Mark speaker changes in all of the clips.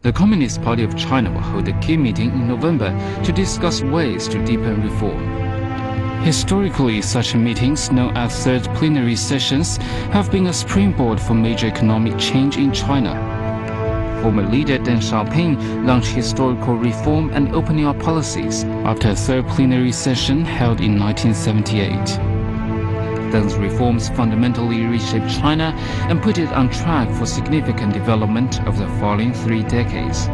Speaker 1: The Communist Party of China will hold a key meeting in November to discuss ways to deepen reform. Historically, such meetings, known as Third Plenary Sessions, have been a springboard for major economic change in China. Former leader Deng Xiaoping launched historical reform and opening up policies after a Third Plenary Session held in 1978. Deng's reforms fundamentally reshaped China and put it on track for significant development over the following 3 decades.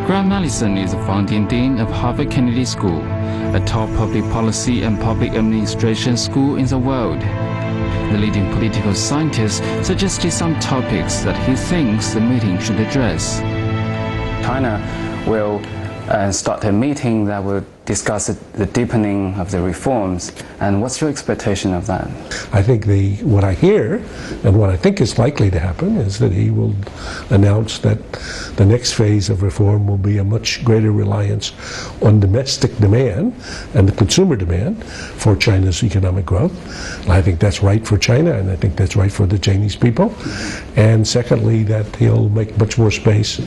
Speaker 1: Graham Allison is the founding dean of Harvard Kennedy School, a top public policy and public administration school in the world. The leading political scientist suggested some topics that he thinks the meeting should address.
Speaker 2: China will start a meeting that will discuss the deepening of the reforms. And what's your expectation of that?
Speaker 3: I think what I hear and what I think is likely to happen is that he will announce that the next phase of reform will be a much greater reliance on domestic demand and the consumer demand for China's economic growth. And I think that's right for China, and I think that's right for the Chinese people. And secondly, that he'll make much more space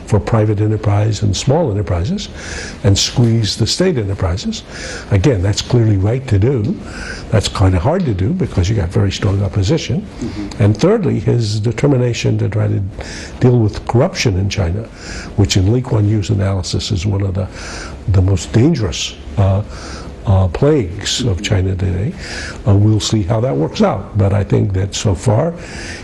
Speaker 3: for private enterprise and small enterprises and squeeze the state enterprises. Again, that's clearly right to do. That's kind of hard to do because you got very strong opposition. And thirdly, his determination to try to deal with corruption in China, which in Lee Kuan Yew's analysis is one of the most dangerous plagues of China today. We'll see how that works out. But I think that so far,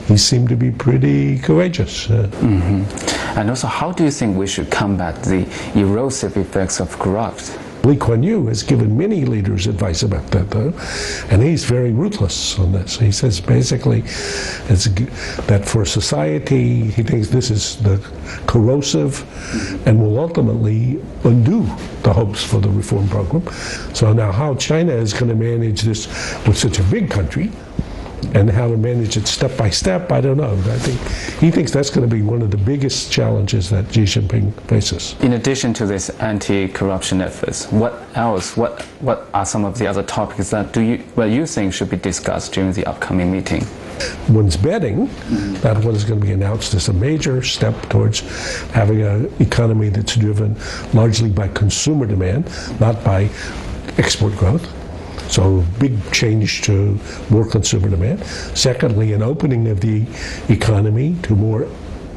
Speaker 3: he seemed to be pretty courageous.
Speaker 2: And also, how do you think we should combat the erosive effects of corruption?
Speaker 3: Lee Kuan Yew has given many leaders advice about that, though, and he's very ruthless on this. He says basically that for society, he thinks this is the corrosive and will ultimately undo the hopes for the reform program. So now how China is going to manage this with such a big country, and how to manage it step by step, I don't know. I think he thinks that's going to be one of the biggest challenges that Xi Jinping faces.
Speaker 2: In addition to this anti-corruption efforts, what else? What are some of the other topics that you think should be discussed during the upcoming meeting?
Speaker 3: One's betting that what is going to be announced is a major step towards having an economy that's driven largely by consumer demand, not by export growth. So big change to more consumer demand. Secondly, an opening of the economy to more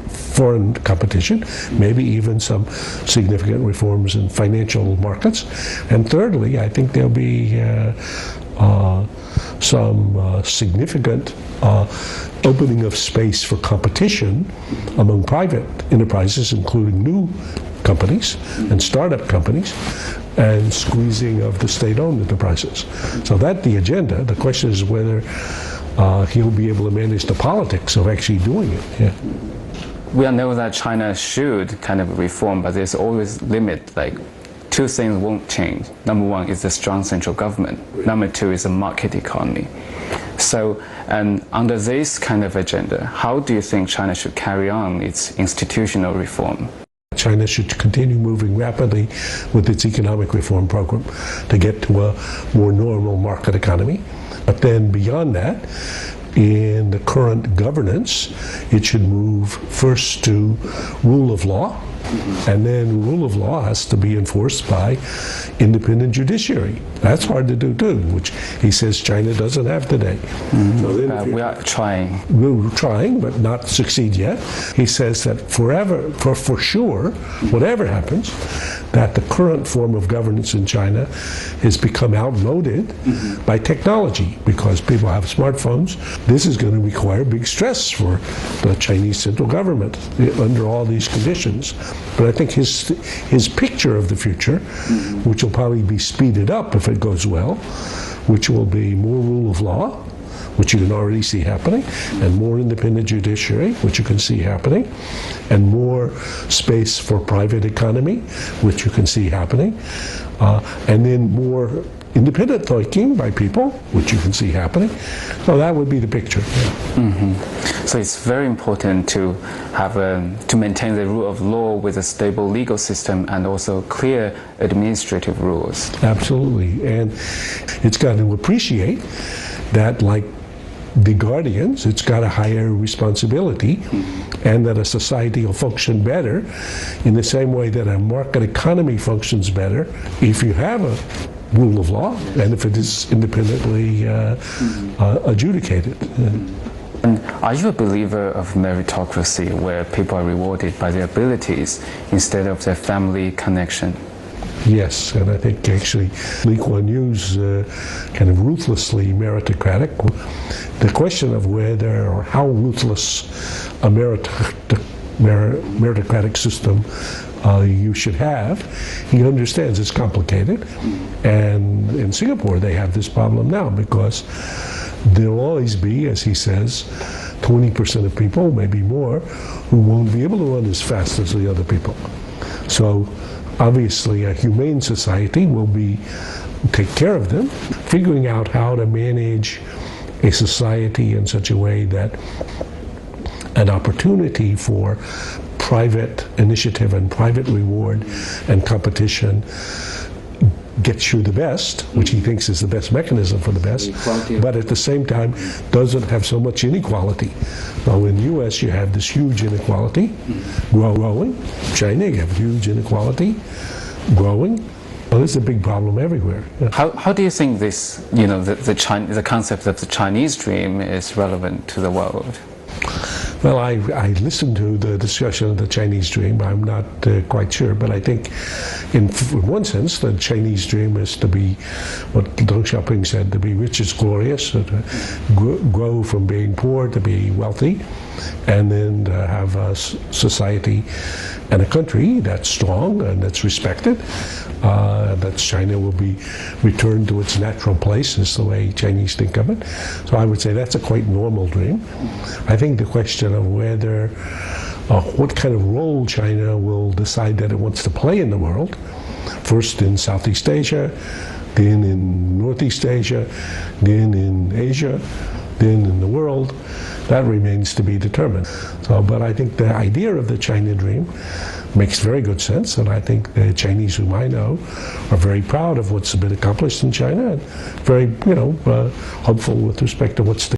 Speaker 3: foreign competition, maybe even some significant reforms in financial markets. And thirdly, I think there'll be some significant opening of space for competition among private enterprises, including new companies and startup companies, and squeezing of the state-owned enterprises. So that's the agenda. The question is whether he'll be able to manage the politics of actually doing it. Yeah.
Speaker 2: We all know that China should kind of reform, but there's always limit. Like, 2 things won't change. Number 1 is a strong central government. Number 2 is a market economy. So, and under this kind of agenda, how do you think China should carry on its institutional reform?
Speaker 3: China should continue moving rapidly with its economic reform program to get to a more normal market economy. But then beyond that, in the current governance, it should move first to rule of law, and then rule of law has to be enforced by independent judiciary. That's hard to do too, which he says China doesn't have today. So
Speaker 2: we are trying.
Speaker 3: We're trying, but not succeed yet. He says that for sure, whatever happens, that the current form of governance in China has become outmoded by technology because people have smartphones. This is going to require big stress for the Chinese central government under all these conditions. But I think his picture of the future, which will probably be speeded up if it goes well, which will be more rule of law, which you can already see happening, and more independent judiciary, which you can see happening, and more space for private economy, which you can see happening, and then more independent thinking by people, which you can see happening. So that would be the picture. Yeah.
Speaker 2: So it's very important to have to maintain the rule of law with a stable legal system and also clear administrative rules.
Speaker 3: Absolutely, and it's got to appreciate that, like the guardians, it's got a higher responsibility, and that a society will function better in the same way that a market economy functions better if you have a rule of law and if it is independently adjudicated.
Speaker 2: And are you a believer of meritocracy, where people are rewarded by their abilities instead of their family connection?
Speaker 3: Yes, and I think actually Lee Kuan Yew's kind of ruthlessly meritocratic. The question of whether or how ruthless a meritocratic system you should have, he understands it's complicated. And in Singapore they have this problem now because there'll always be, as he says, 20% of people, maybe more, who won't be able to run as fast as the other people. So obviously a humane society will take care of them. Figuring out how to manage a society in such a way that an opportunity for private initiative and private reward and competition gets you the best, which he thinks is the best mechanism for the best, but at the same time doesn't have so much inequality. Now in the US you have this huge inequality growing. China, you have huge inequality growing. Well, this is a big problem everywhere.
Speaker 2: How do you think this, the concept of the Chinese dream is relevant to the world?
Speaker 3: Well, I listened to the discussion of the Chinese dream. I'm not quite sure, but I think in one sense the Chinese dream is to be what Deng Xiaoping said, to be rich is glorious, to grow from being poor to be wealthy, and then to have a society and a country that's strong and that's respected, that China will be returned to its natural place, is the way Chinese think of it. So I would say that's a quite normal dream. I think the question of whether, what kind of role China will decide that it wants to play in the world, first in Southeast Asia, then in Northeast Asia, then in Asia, then in the world, that remains to be determined. So, but I think the idea of the China dream makes very good sense, and I think the Chinese whom I know are very proud of what's been accomplished in China and very, hopeful with respect to what's to